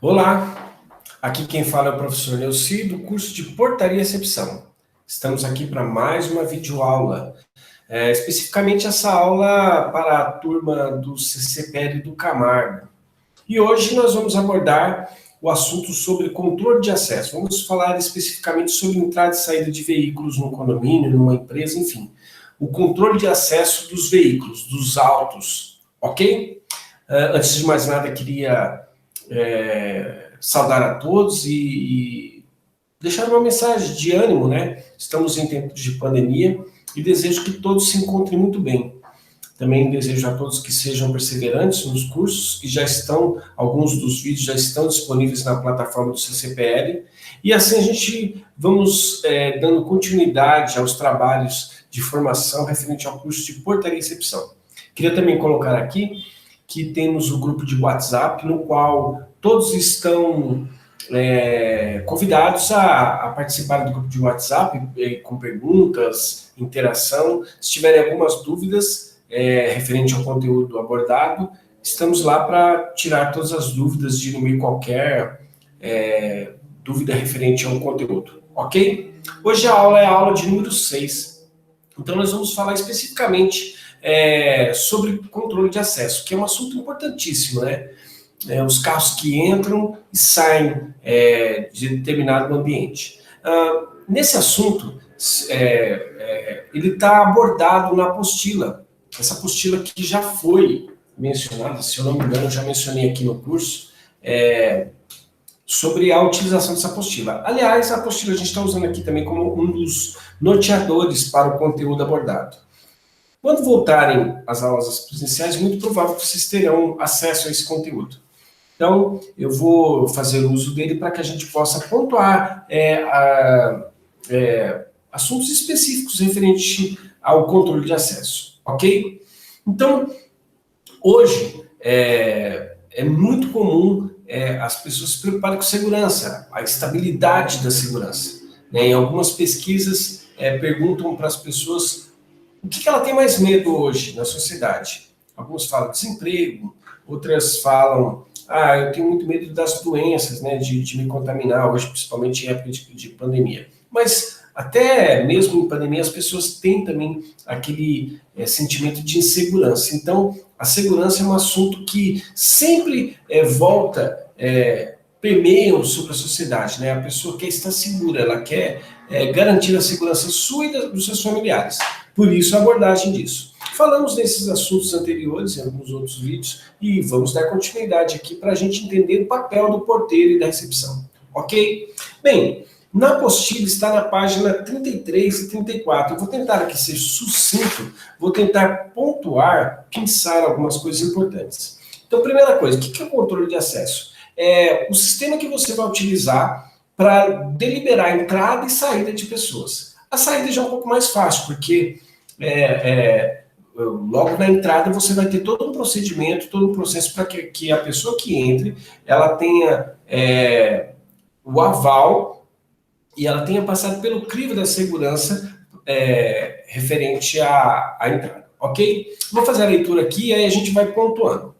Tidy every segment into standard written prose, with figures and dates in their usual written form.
Olá, aqui quem fala é o professor Neuci, do curso de Portaria e Recepção. Estamos aqui para mais uma videoaula, especificamente essa aula para a turma do CCPL do Camargo. E hoje nós vamos abordar o assunto sobre controle de acesso. Vamos falar especificamente sobre entrada e saída de veículos no condomínio, numa empresa, enfim. O controle de acesso dos veículos, dos autos, ok? Antes de mais nada, queria saudar a todos e deixar uma mensagem de ânimo, né? Estamos em tempos de pandemia e desejo que todos se encontrem muito bem. Também desejo a todos que sejam perseverantes nos cursos, que já estão, alguns dos vídeos já estão disponíveis na plataforma do CCPL, e assim a gente vamos dando continuidade aos trabalhos de formação referente ao curso de Portaria e Recepção. Queria também colocar aqui que temos o grupo de WhatsApp, no qual todos estão convidados a participar do grupo de WhatsApp com perguntas, interação. Se tiverem algumas dúvidas referente ao conteúdo abordado, estamos lá para tirar todas as dúvidas, diminuir qualquer dúvida referente ao conteúdo, ok? Hoje a aula é a aula de número 6, então nós vamos falar especificamente sobre controle de acesso, que é um assunto importantíssimo, né? Os carros que entram e saem de determinado ambiente. Nesse assunto, ele está abordado na apostila. Essa apostila que já foi mencionada, se eu não me engano, já mencionei aqui no curso, sobre a utilização dessa apostila. Aliás, a apostila a gente está usando aqui também como um dos norteadores para o conteúdo abordado. Quando voltarem às aulas presenciais, é muito provável que vocês terão acesso a esse conteúdo. Então, eu vou fazer uso dele para que a gente possa pontuar assuntos específicos referentes ao controle de acesso, ok? Então, hoje é muito comum as pessoas se preocuparem com segurança, a estabilidade da segurança. Em algumas pesquisas perguntam para as pessoas o que ela tem mais medo hoje na sociedade. Alguns falam desemprego, outras falam eu tenho muito medo das doenças, né, de me contaminar, hoje, principalmente em época de pandemia. Mas até mesmo em pandemia, as pessoas têm também aquele sentimento de insegurança. Então, a segurança é um assunto que sempre permeia sobre a sociedade, né? A pessoa quer estar segura, ela quer garantir a segurança sua e dos seus familiares. Por isso, a abordagem disso. Falamos nesses assuntos anteriores, em alguns outros vídeos, e vamos dar continuidade aqui para a gente entender o papel do porteiro e da recepção, ok? Bem, na apostila está na página 33 e 34. Eu vou tentar aqui ser sucinto, vou tentar pontuar, pensar algumas coisas importantes. Então, primeira coisa, o que é o controle de acesso? É o sistema que você vai utilizar para deliberar a entrada e saída de pessoas. A saída já é um pouco mais fácil, porque logo na entrada você vai ter todo um procedimento, todo um processo para que a pessoa que entre, ela tenha o aval e ela tenha passado pelo crivo da segurança referente à entrada, ok? Vou fazer a leitura aqui e aí a gente vai pontuando.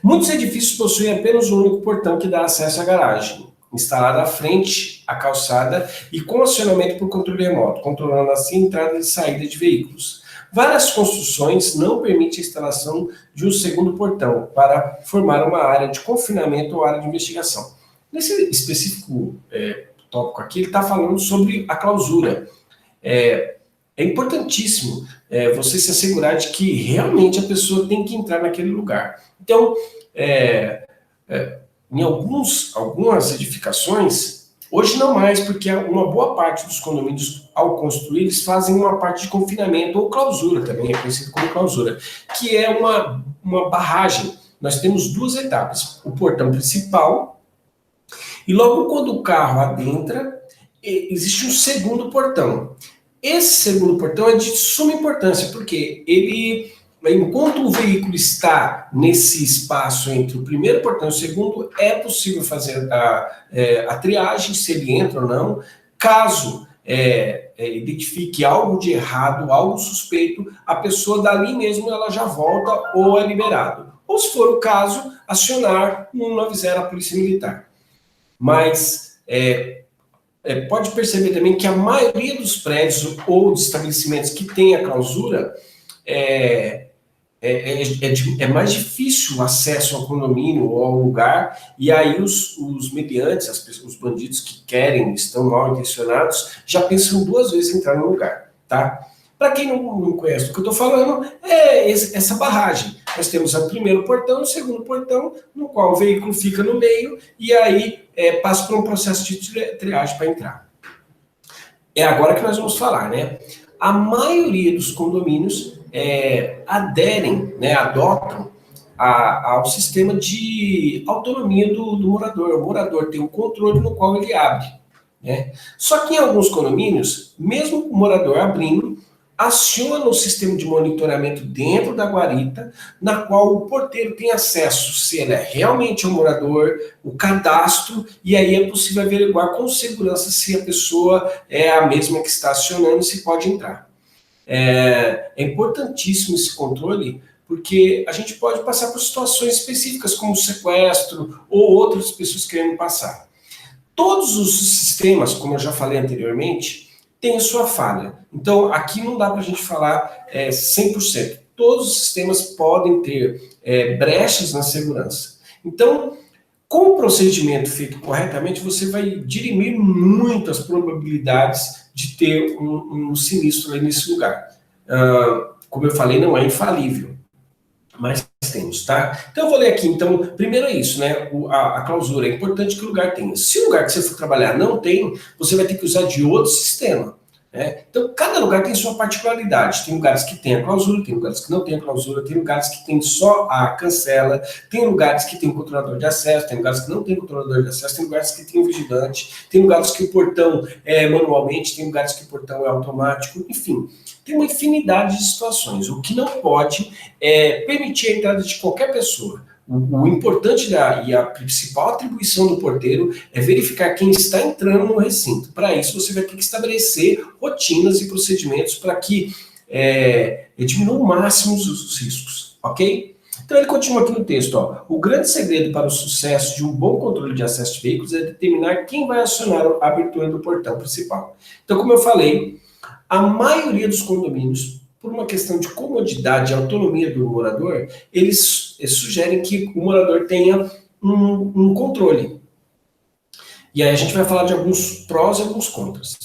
Muitos edifícios possuem apenas um único portão que dá acesso à garagem, instalado à frente à calçada e com acionamento por controle remoto, controlando assim a entrada e saída de veículos. Várias construções não permitem a instalação de um segundo portão para formar uma área de confinamento ou área de investigação. Nesse específico tópico aqui, ele está falando sobre a clausura. É importantíssimo você se assegurar de que realmente a pessoa tem que entrar naquele lugar. Então, em algumas edificações, hoje não mais, porque uma boa parte dos condomínios, ao construir, eles fazem uma parte de confinamento ou clausura, também é conhecido como clausura, que é uma barragem. Nós temos duas etapas, o portão principal, e logo quando o carro adentra, existe um segundo portão. Esse segundo portão é de suma importância, porque ele, enquanto o veículo está nesse espaço entre o primeiro portão e o segundo, é possível fazer a triagem, se ele entra ou não. Caso identifique algo de errado, algo suspeito, a pessoa dali mesmo ela já volta ou é liberado. ou, se for o caso, acionar o 190, a Polícia Militar. Mas pode perceber também que a maioria dos prédios ou de estabelecimentos que tem a clausura é mais difícil o acesso ao condomínio ou ao lugar, e aí os meliantes, os bandidos que querem, estão mal intencionados, já pensam duas vezes em entrar no lugar, tá? Para quem não conhece o que eu estou falando, é essa barragem. Nós temos o primeiro portão, o segundo portão, no qual o veículo fica no meio, e aí passa por um processo de triagem para entrar. É agora que nós vamos falar, né? A maioria dos condomínios aderem, né, adotam ao sistema de autonomia do morador. O morador tem um controle no qual ele abre, né? Só que em alguns condomínios, mesmo o morador abrindo, aciona o sistema de monitoramento dentro da guarita, na qual o porteiro tem acesso se ele é realmente um morador, o cadastro, e aí é possível averiguar com segurança se a pessoa é a mesma que está acionando e se pode entrar. É importantíssimo esse controle, porque a gente pode passar por situações específicas, como sequestro ou outras pessoas querendo passar. Todos os sistemas, como eu já falei anteriormente, têm sua falha. Então, aqui não dá para a gente falar 100%. Todos os sistemas podem ter brechas na segurança. Então, com o procedimento feito corretamente, você vai dirimir muito as probabilidades de ter um sinistro aí nesse lugar. Como eu falei, não é infalível, mas temos, tá? Então eu vou ler aqui, então, primeiro é isso, né? A clausura, é importante que o lugar tenha. Se o lugar que você for trabalhar não tem, você vai ter que usar de outro sistema, né? Então, cada lugar tem sua particularidade. Tem lugares que tem a clausura, tem lugares que não tem a clausura, tem lugares que tem só a cancela, tem lugares que tem o controlador de acesso, tem lugares que não tem controlador de acesso, tem lugares que tem o vigilante, tem lugares que o portão é manualmente, tem lugares que o portão é automático, enfim. Tem uma infinidade de situações. O que não pode é permitir a entrada de qualquer pessoa. O importante e a principal atribuição do porteiro é verificar quem está entrando no recinto. Para isso, você vai ter que estabelecer rotinas e procedimentos para que diminua ao máximo os riscos, ok? Então ele continua aqui no texto, ó. O grande segredo para o sucesso de um bom controle de acesso de veículos é determinar quem vai acionar a abertura do portão principal. Então, como eu falei, a maioria dos condomínios, por uma questão de comodidade e autonomia do morador, eles sugerem que o morador tenha um controle. E aí a gente vai falar de alguns prós e alguns contras.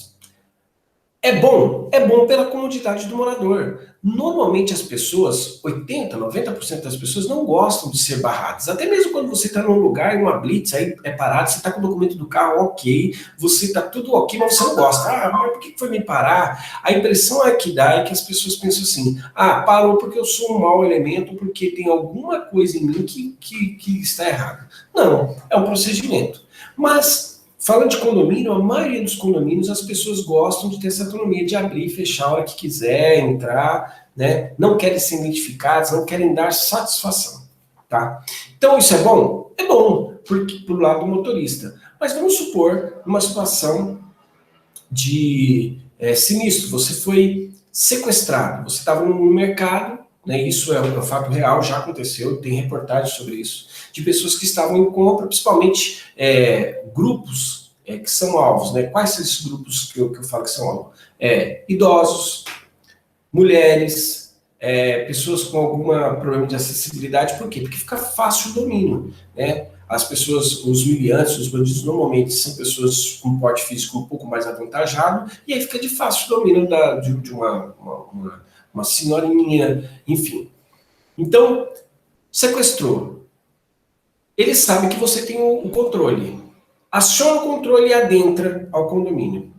É bom pela comodidade do morador. Normalmente as pessoas, 80%, 90% das pessoas não gostam de ser barradas. Até mesmo quando você está num lugar, em uma blitz, aí é parado, você está com o documento do carro ok, você está tudo ok, mas você não gosta. Mas por que foi me parar? A impressão que dá é que as pessoas pensam assim, parou porque eu sou um mau elemento, porque tem alguma coisa em mim que está errada. Não, é um procedimento. Mas falando de condomínio, a maioria dos condomínios, as pessoas gostam de ter essa autonomia de abrir e fechar a hora que quiser, entrar, né? Não querem ser identificados, não querem dar satisfação, tá? Então, isso é bom? É bom, pro lado do motorista. Mas vamos supor uma situação de sinistro. Você foi sequestrado, você estava no mercado, né? Isso é um fato real, já aconteceu, tem reportagens sobre isso, de pessoas que estavam em compra, principalmente grupos que são alvos, né? Quais são esses grupos que eu falo que são alvos? Idosos, mulheres, pessoas com algum problema de acessibilidade. Por quê? Porque fica fácil o domínio, né? As pessoas, os miliantes, os bandidos, normalmente são pessoas com porte físico um pouco mais avantajado, e aí fica de fácil domínio de uma senhorinha, enfim. Então, sequestrou. Ele sabe que você tem o controle. Aciona o controle e adentra ao condomínio.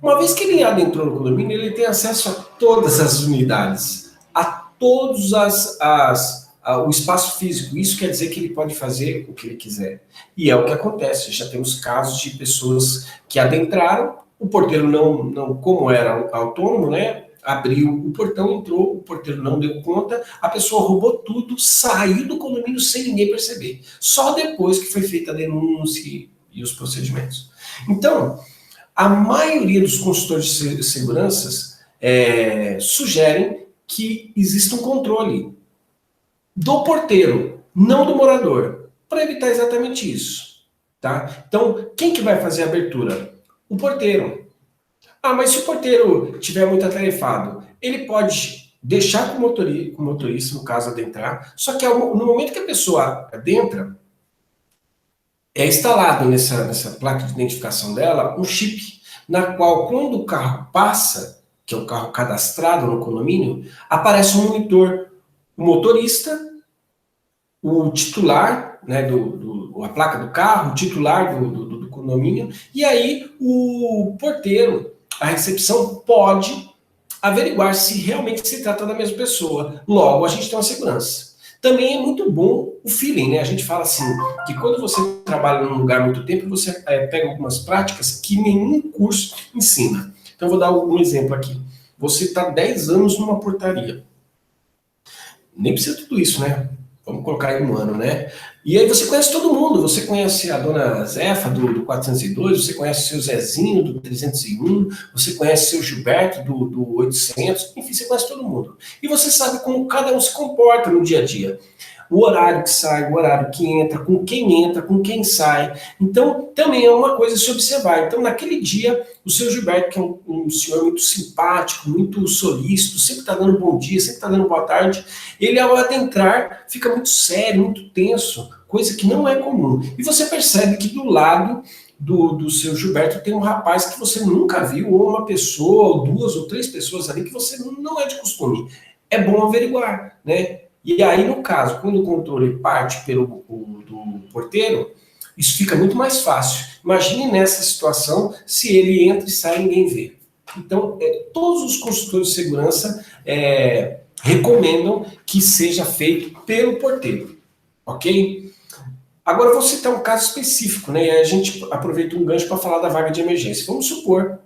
Uma vez que ele adentrou no condomínio, ele tem acesso a todas as unidades, a todos o espaço físico. Isso quer dizer que ele pode fazer o que ele quiser. E é o que acontece. Já temos casos de pessoas que adentraram, o porteiro não como era autônomo, né? Abriu o portão, entrou, o porteiro não deu conta, a pessoa roubou tudo, saiu do condomínio sem ninguém perceber. Só depois que foi feita a denúncia e os procedimentos. Então, a maioria dos consultores de seguranças sugerem que exista um controle do porteiro, não do morador, para evitar exatamente isso, tá? Então, quem que vai fazer a abertura? O porteiro. Ah, mas se o porteiro estiver muito atarefado, ele pode deixar com o motorista, no caso, adentrar, só que no momento que a pessoa adentra, é instalado nessa placa de identificação dela um chip, na qual, quando o carro passa, que é o carro cadastrado no condomínio, aparece um monitor, o motorista, o titular, né, a placa do carro, o titular do condomínio, e aí o porteiro, a recepção pode averiguar se realmente se trata da mesma pessoa. Logo, a gente tem uma segurança. Também é muito bom o feeling, né? A gente fala assim, que quando você trabalha num lugar muito tempo, você pega algumas práticas que nenhum curso ensina. Então, eu vou dar um exemplo aqui. Você está 10 anos numa portaria. Nem precisa tudo isso, né? Vamos colocar aí um ano, né? E aí você conhece todo mundo. Você conhece a dona Zefa do 402, você conhece o seu Zezinho do 301, você conhece o seu Gilberto do 800, enfim, você conhece todo mundo. E você sabe como cada um se comporta no dia a dia. O horário que sai, o horário que entra, com quem sai. Então, também é uma coisa a se observar. Então, naquele dia, o seu Gilberto, que é um senhor muito simpático, muito solícito, sempre está dando bom dia, sempre está dando boa tarde, ele, ao adentrar, fica muito sério, muito tenso, coisa que não é comum. E você percebe que do lado do seu Gilberto tem um rapaz que você nunca viu, ou uma pessoa, ou duas ou três pessoas ali que você não é de costume. É bom averiguar, né? E aí, no caso, quando o controle parte do porteiro, isso fica muito mais fácil. Imagine nessa situação se ele entra e sai e ninguém vê. Então, todos os consultores de segurança recomendam que seja feito pelo porteiro, ok? Agora, eu vou citar um caso específico, né? E aí a gente aproveita um gancho para falar da vaga de emergência. Vamos supor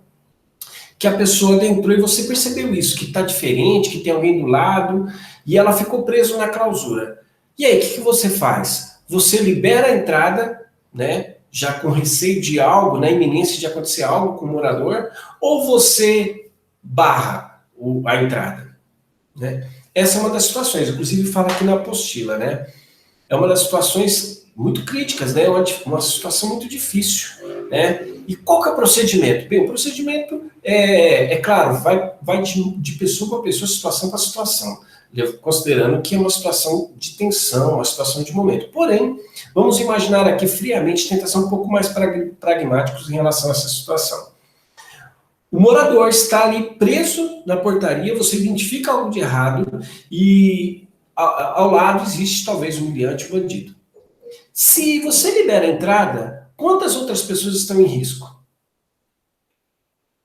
que a pessoa adentrou e você percebeu isso, que está diferente, que tem alguém do lado, e ela ficou presa na clausura. E aí, o que você faz? Você libera a entrada, né, já com receio de algo, na iminência de acontecer algo com o morador, ou você barra a entrada, né? Essa é uma das situações, inclusive fala aqui na apostila, né? É uma das situações muito críticas, né? Uma situação muito difícil, né? E qual que é o procedimento? Bem, o procedimento claro, vai de pessoa para pessoa, situação para situação, considerando que é uma situação de tensão, uma situação de momento. Porém, vamos imaginar aqui friamente, tentar ser um pouco mais pragmáticos em relação a essa situação. O morador está ali preso na portaria, você identifica algo de errado e ao lado existe talvez um humilhante, um bandido. Se você libera a entrada, quantas outras pessoas estão em risco?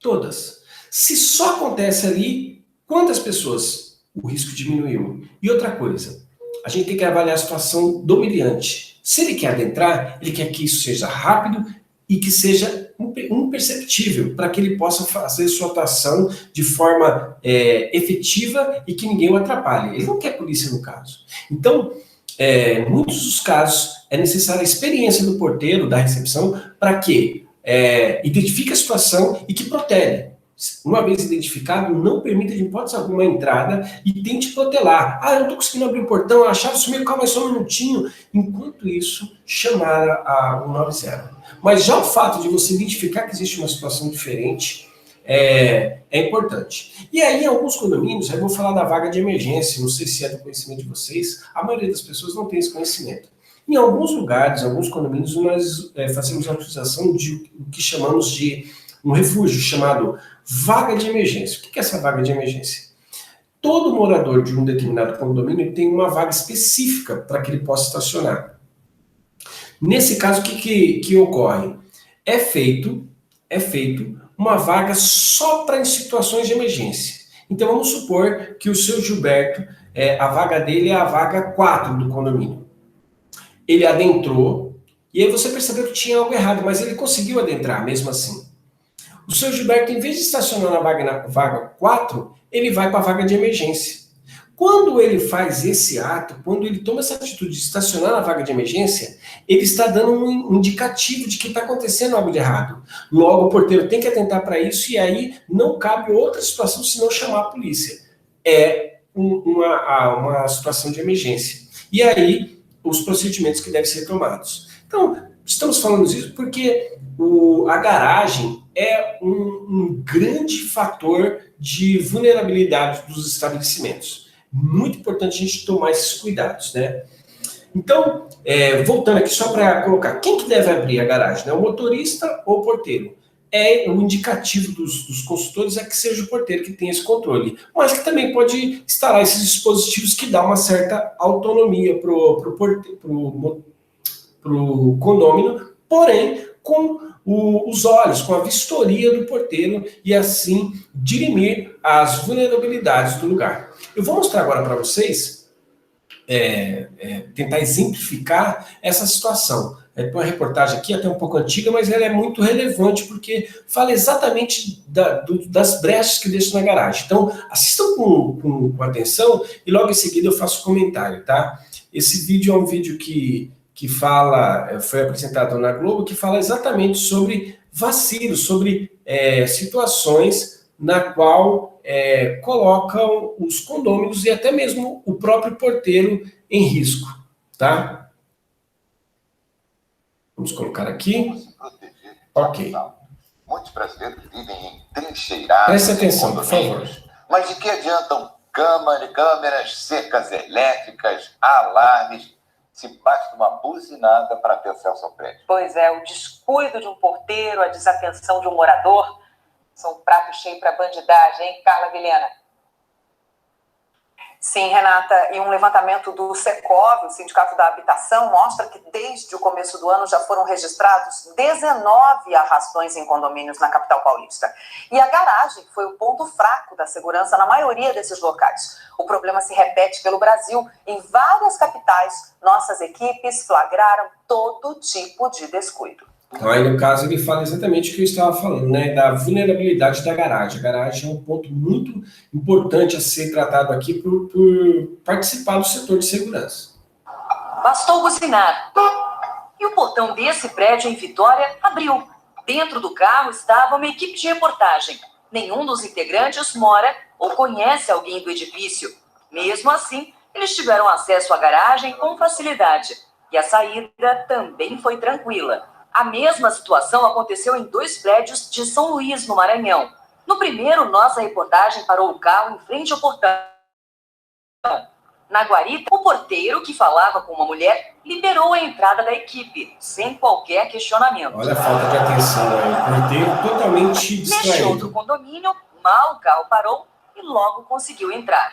Todas. Se só acontece ali, quantas pessoas o risco diminuiu? E outra coisa, a gente tem que avaliar a situação do humilhante. Se ele quer adentrar, ele quer que isso seja rápido e que seja imperceptível, para que ele possa fazer sua atuação de forma efetiva e que ninguém o atrapalhe. Ele não quer polícia no caso. Então, em muitos dos casos, é necessária a experiência do porteiro, da recepção, para que identifique a situação e que protege. Uma vez identificado, não permita de hipótese alguma a entrada e tente protelar. Ah, eu não estou conseguindo abrir o portão, a chave sumiu, calma aí só um minutinho. Enquanto isso, chamar a 190. Mas já o fato de você identificar que existe uma situação diferente é importante. E aí, em alguns condomínios, eu vou falar da vaga de emergência, não sei se é do conhecimento de vocês, a maioria das pessoas não tem esse conhecimento. Em alguns lugares, em alguns condomínios, nós fazemos a utilização de o que chamamos de um refúgio chamado vaga de emergência. O que é essa vaga de emergência? Todo morador de um determinado condomínio tem uma vaga específica para que ele possa estacionar. Nesse caso, o que ocorre? É feito uma vaga só para em situações de emergência. Então, vamos supor que o seu Gilberto, a vaga dele é a vaga 4 do condomínio. Ele adentrou, e aí você percebeu que tinha algo errado, mas ele conseguiu adentrar mesmo assim. O seu Gilberto, em vez de estacionar na vaga 4, ele vai para a vaga de emergência. Quando ele faz esse ato, quando ele toma essa atitude de estacionar na vaga de emergência, ele está dando um indicativo de que está acontecendo algo de errado. Logo, o porteiro tem que atentar para isso e aí não cabe outra situação senão chamar a polícia. É uma situação de emergência. E aí, os procedimentos que devem ser tomados. Então, estamos falando isso porque a garagem é um grande fator de vulnerabilidade dos estabelecimentos. Muito importante a gente tomar esses cuidados, né? Então, voltando aqui só para colocar, quem que deve abrir a garagem? Né? O motorista ou o porteiro? O indicativo dos consultores é que seja o porteiro que tenha esse controle, mas que também pode instalar esses dispositivos que dão uma certa autonomia para o condômino, porém com os olhos, com a vistoria do porteiro e assim dirimir as vulnerabilidades do lugar. Eu vou mostrar agora para vocês tentar exemplificar essa situação. Tem uma reportagem aqui, até um pouco antiga, mas ela é muito relevante porque fala exatamente das brechas que deixam na garagem. Então, assistam com atenção e logo em seguida eu faço comentário, tá? Esse vídeo é um vídeo que fala, foi apresentado na Globo, que fala exatamente sobre vacilos, sobre situações na qual colocam os condôminos e até mesmo o próprio porteiro em risco, tá? Vamos colocar aqui. Ok. Muitos brasileiros vivem entrincheirados. Preste atenção, por favor. Mas de que adiantam câmeras, cercas elétricas, alarmes, se basta uma buzinada para ter acesso ao prédio? Pois é, o descuido de um porteiro, a desatenção de um morador, são um prato cheio para bandidagem, hein, Carla Vilhena? Sim, Renata, e um levantamento do Secov, o Sindicato da Habitação, mostra que desde o começo do ano já foram registrados 19 arrastões em condomínios na capital paulista. E a garagem foi o ponto fraco da segurança na maioria desses locais. O problema se repete pelo Brasil. Em várias capitais, nossas equipes flagraram todo tipo de descuido. Então, aí, no caso, ele fala exatamente o que eu estava falando, né? Da vulnerabilidade da garagem. A garagem é um ponto muito importante a ser tratado aqui por participar do setor de segurança. Bastou buzinar. E o portão desse prédio em Vitória abriu. Dentro do carro estava uma equipe de reportagem. Nenhum dos integrantes mora ou conhece alguém do edifício. Mesmo assim, eles tiveram acesso à garagem com facilidade. E a saída também foi tranquila. A mesma situação aconteceu em 2 prédios de São Luís, no Maranhão. No primeiro, nossa reportagem parou o carro em frente ao portão. Na guarita, o porteiro, que falava com uma mulher, liberou a entrada da equipe, sem qualquer questionamento. Olha a falta de atenção, né? O porteiro totalmente distraído. Neste outro condomínio, mal o carro parou e logo conseguiu entrar.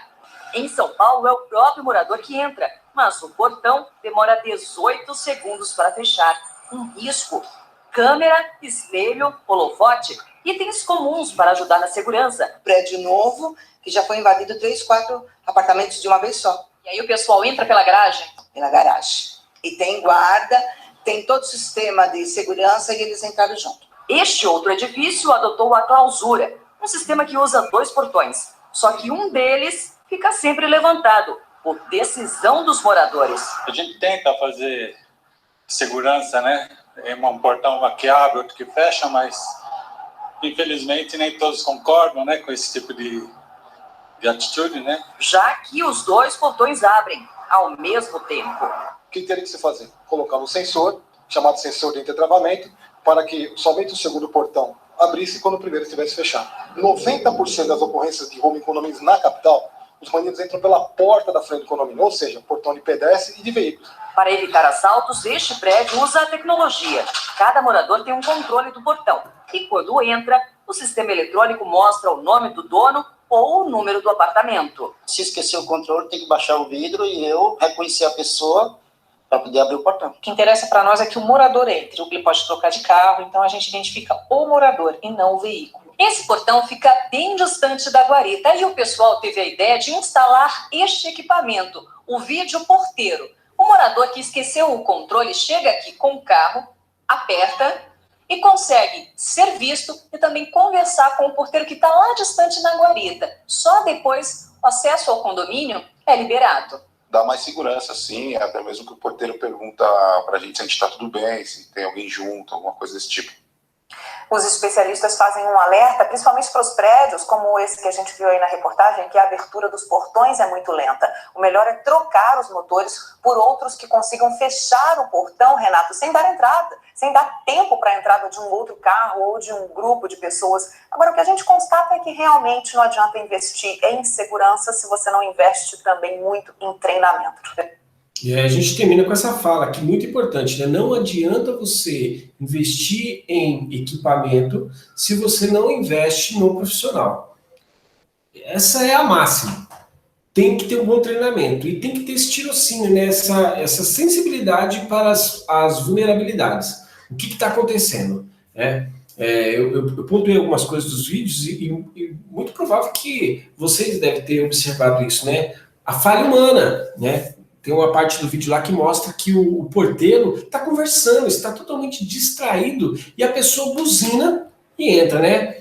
Em São Paulo, é o próprio morador que entra, mas o portão demora 18 segundos para fechar. Um risco. Câmera, espelho, holofote, itens comuns para ajudar na segurança. Prédio novo, que já foi invadido 3, 4 apartamentos de uma vez só. E aí o pessoal entra pela garagem? Pela garagem. E tem guarda, tem todo o sistema de segurança e eles entraram junto. Este outro edifício adotou a clausura, um sistema que usa 2 portões. Só que um deles fica sempre levantado, por decisão dos moradores. A gente tenta fazer segurança, né? É um portão que abre, outro que fecha, mas infelizmente nem todos concordam, né, com esse tipo de atitude, né? Já que os 2 portões abrem ao mesmo tempo. O que teria que se fazer? Colocar um sensor, chamado sensor de entretravamento, para que somente o segundo portão abrisse quando o primeiro estivesse fechado. 90% das ocorrências de roubo em condomínios na capital, os bandidos entram pela porta da frente do condomínio, ou seja, portão de pedestre e de veículos. Para evitar assaltos, este prédio usa a tecnologia. Cada morador tem um controle do portão. E quando entra, o sistema eletrônico mostra o nome do dono ou o número do apartamento. Se esquecer o controle, tem que baixar o vidro e eu reconhecer a pessoa para poder abrir o portão. O que interessa para nós é que o morador entre. Ele pode trocar de carro, então a gente identifica o morador e não o veículo. Esse portão fica bem distante da guarita e o pessoal teve a ideia de instalar este equipamento, o vídeo porteiro. O morador que esqueceu o controle chega aqui com o carro, aperta e consegue ser visto e também conversar com o porteiro que está lá distante na guarita. Só depois o acesso ao condomínio é liberado. Dá mais segurança, sim, até mesmo que o porteiro pergunta pra gente se a gente tá tudo bem, se tem alguém junto, alguma coisa desse tipo. Os especialistas fazem um alerta, principalmente para os prédios, como esse que a gente viu aí na reportagem, que a abertura dos portões é muito lenta. O melhor é trocar os motores por outros que consigam fechar o portão, Renato, sem dar entrada, sem dar tempo para a entrada de um outro carro ou de um grupo de pessoas. Agora, o que a gente constata é que realmente não adianta investir em segurança se você não investe também muito em treinamento. E aí a gente termina com essa fala, que é muito importante, né? Não adianta você investir em equipamento se você não investe no profissional. Essa é a máxima. Tem que ter um bom treinamento e tem que ter esse tirocínio, né? Essa sensibilidade para as vulnerabilidades. O que está acontecendo? Né? Eu pontuei algumas coisas dos vídeos e muito provável que vocês devem ter observado isso, né? A falha humana, né? Tem uma parte do vídeo lá que mostra que o porteiro está conversando, está totalmente distraído e a pessoa buzina e entra, né?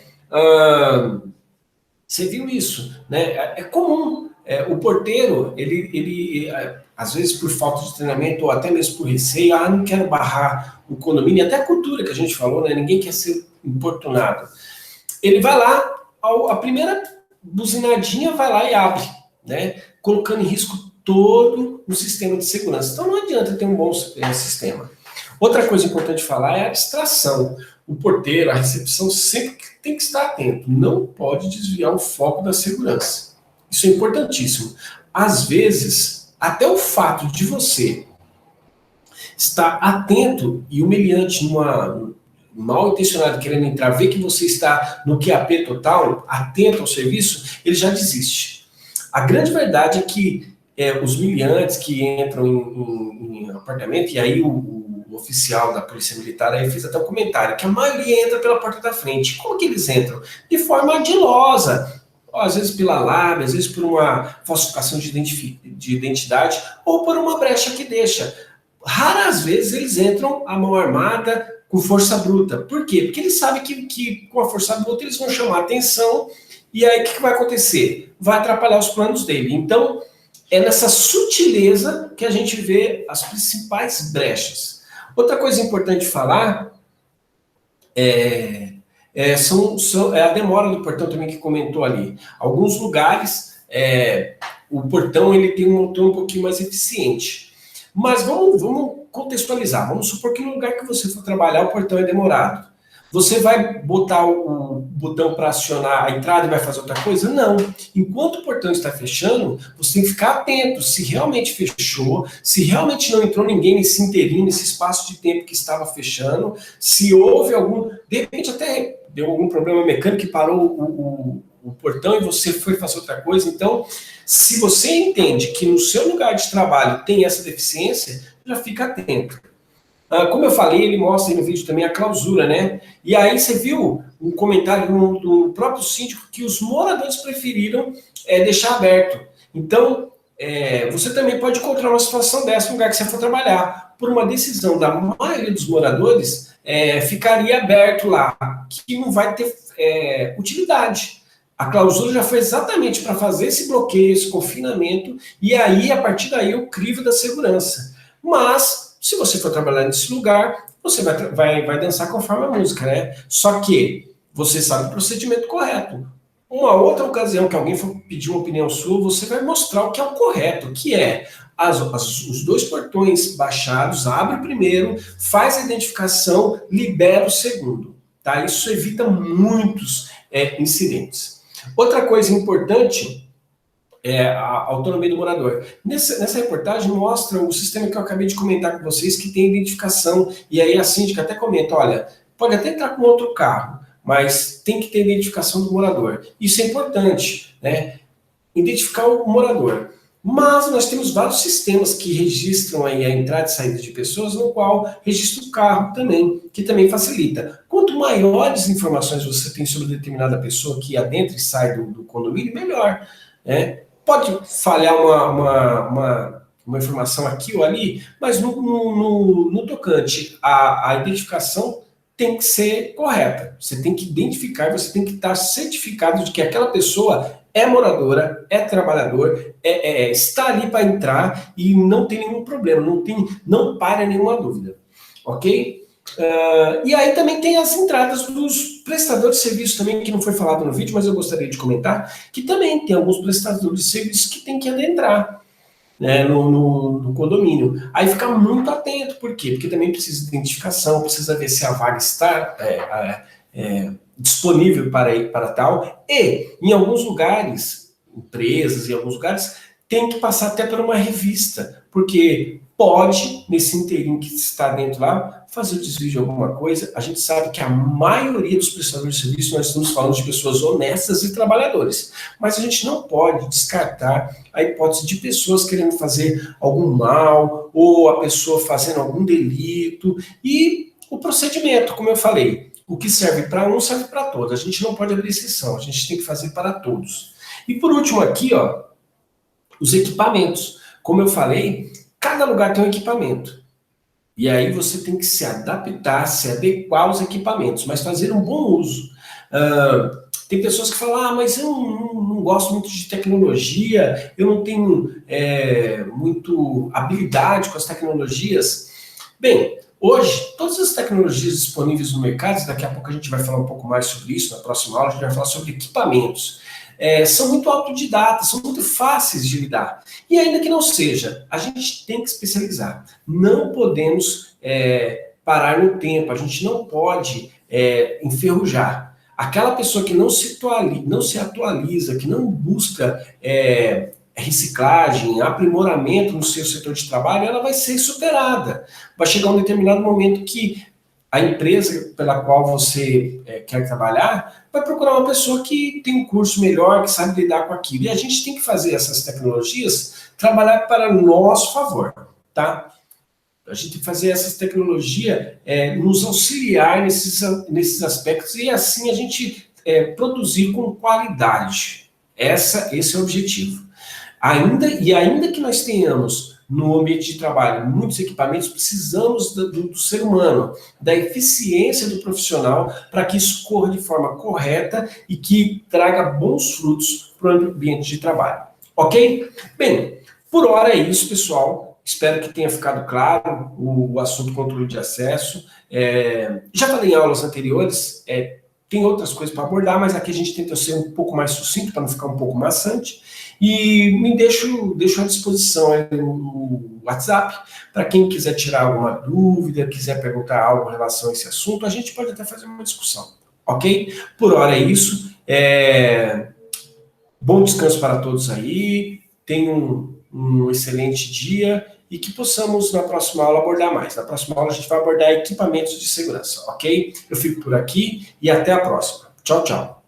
Você viu isso, né? É comum. O porteiro, ele às vezes por falta de treinamento ou até mesmo por receio, não quero barrar o condomínio, até a cultura que a gente falou, né? Ninguém quer ser importunado. Ele vai lá, a primeira buzinadinha vai lá e abre, né? Colocando em risco todo o sistema de segurança. Então não adianta ter um bom sistema. Outra coisa importante falar é a distração. O porteiro, a recepção sempre tem que estar atento. Não pode desviar o foco da segurança. Isso é importantíssimo. Às vezes, até o fato de você estar atento e humilhante mal intencionado querendo entrar, ver que você está no QAP total, atento ao serviço, ele já desiste. A grande verdade é que os miliantes que entram em apartamento, e aí o oficial da Polícia Militar aí fez até um comentário, que a maioria entra pela porta da frente. Como que eles entram? De forma ardilosa, às vezes pela lábia, às vezes por uma falsificação de identidade, ou por uma brecha que deixa. Raras vezes eles entram à mão armada, com força bruta. Por quê? Porque eles sabem que com a força bruta eles vão chamar atenção, e aí o que vai acontecer? Vai atrapalhar os planos dele. Então, é nessa sutileza que a gente vê as principais brechas. Outra coisa importante falar é a demora do portão também que comentou ali. Alguns lugares, o portão ele tem um motor um pouquinho mais eficiente. Mas vamos contextualizar. Vamos supor que no lugar que você for trabalhar o portão é demorado. Você vai botar o botão para acionar a entrada e vai fazer outra coisa? Não. Enquanto o portão está fechando, você tem que ficar atento se realmente fechou, se realmente não entrou ninguém nesse inteirinho, nesse espaço de tempo que estava fechando, se houve de repente até deu algum problema mecânico que parou o portão e você foi fazer outra coisa. Então, se você entende que no seu lugar de trabalho tem essa deficiência, já fica atento. Como eu falei, ele mostra aí no vídeo também a clausura, né? E aí você viu um comentário do próprio síndico que os moradores preferiram deixar aberto. Então, você também pode encontrar uma situação dessa no lugar que você for trabalhar. Por uma decisão da maioria dos moradores, ficaria aberto lá, que não vai ter utilidade. A clausura já foi exatamente para fazer esse bloqueio, esse confinamento, e aí, a partir daí, o crivo da segurança. Mas, se você for trabalhar nesse lugar, você vai dançar conforme a música, né? Só que você sabe o procedimento correto. Uma outra ocasião que alguém for pedir uma opinião sua, você vai mostrar o que é o correto, que é os dois portões baixados, abre o primeiro, faz a identificação, libera o segundo. Tá? Isso evita muitos incidentes. Outra coisa importante é a autonomia do morador. Nessa reportagem mostra o sistema que eu acabei de comentar com vocês, que tem identificação, e aí a síndica até comenta, olha, pode até entrar com outro carro, mas tem que ter identificação do morador. Isso é importante, né? Identificar o morador. Mas nós temos vários sistemas que registram aí a entrada e saída de pessoas, no qual registra o carro também, que também facilita. Quanto maiores informações você tem sobre determinada pessoa que adentra e sai do condomínio, melhor, né? Pode falhar uma informação aqui ou ali, mas no tocante à identificação tem que ser correta. Você tem que identificar, você tem que estar certificado de que aquela pessoa é moradora, é trabalhador, está ali para entrar e não tem nenhum problema, não para nenhuma dúvida. Ok? E aí também tem as entradas dos prestadores de serviço também, que não foi falado no vídeo, mas eu gostaria de comentar, que também tem alguns prestadores de serviço que tem que adentrar, né, no condomínio. Aí fica muito atento, por quê? Porque também precisa de identificação, precisa ver se a vaga está disponível para tal, e em alguns lugares, empresas, em alguns lugares, tem que passar até por uma revista, porque pode, nesse inteirinho que está dentro lá, fazer o desvio de alguma coisa. A gente sabe que a maioria dos prestadores de serviço, nós estamos falando de pessoas honestas e trabalhadores, mas a gente não pode descartar a hipótese de pessoas querendo fazer algum mal, ou a pessoa fazendo algum delito, e o procedimento, como eu falei, o que serve para um serve para todos. A gente não pode abrir exceção, a gente tem que fazer para todos. E por último aqui, ó, os equipamentos. Como eu falei, cada lugar tem um equipamento. E aí você tem que se adaptar, se adequar aos equipamentos, mas fazer um bom uso. Tem pessoas que falam, mas eu não gosto muito de tecnologia, eu não tenho muito habilidade com as tecnologias. Bem, hoje, todas as tecnologias disponíveis no mercado, daqui a pouco a gente vai falar um pouco mais sobre isso, na próxima aula a gente vai falar sobre equipamentos. São muito autodidatas, são muito fáceis de lidar. E ainda que não seja, a gente tem que especializar. Não podemos parar no tempo, a gente não pode enferrujar. Aquela pessoa que não se atualiza, que não busca reciclagem, aprimoramento no seu setor de trabalho, ela vai ser superada. Vai chegar um determinado momento que a empresa pela qual você quer trabalhar vai procurar uma pessoa que tem um curso melhor, que sabe lidar com aquilo. E a gente tem que fazer essas tecnologias trabalhar para nosso favor, tá? A gente tem que fazer essas tecnologias nos auxiliar nesses aspectos e assim a gente produzir com qualidade. Esse é o objetivo. Ainda que nós tenhamos no ambiente de trabalho muitos equipamentos, precisamos do ser humano, da eficiência do profissional para que isso corra de forma correta e que traga bons frutos para o ambiente de trabalho. Ok? Bem, por hora é isso, pessoal. Espero que tenha ficado claro o assunto controle de acesso. Já falei em aulas anteriores, tem outras coisas para abordar, mas aqui a gente tenta ser um pouco mais sucinto para não ficar um pouco maçante. E me deixo à disposição no WhatsApp, para quem quiser tirar alguma dúvida, quiser perguntar algo em relação a esse assunto, a gente pode até fazer uma discussão, ok? Por hora é isso. Bom descanso para todos aí, tenham um excelente dia e que possamos na próxima aula abordar mais. Na próxima aula a gente vai abordar equipamentos de segurança, ok? Eu fico por aqui e até a próxima. Tchau, tchau.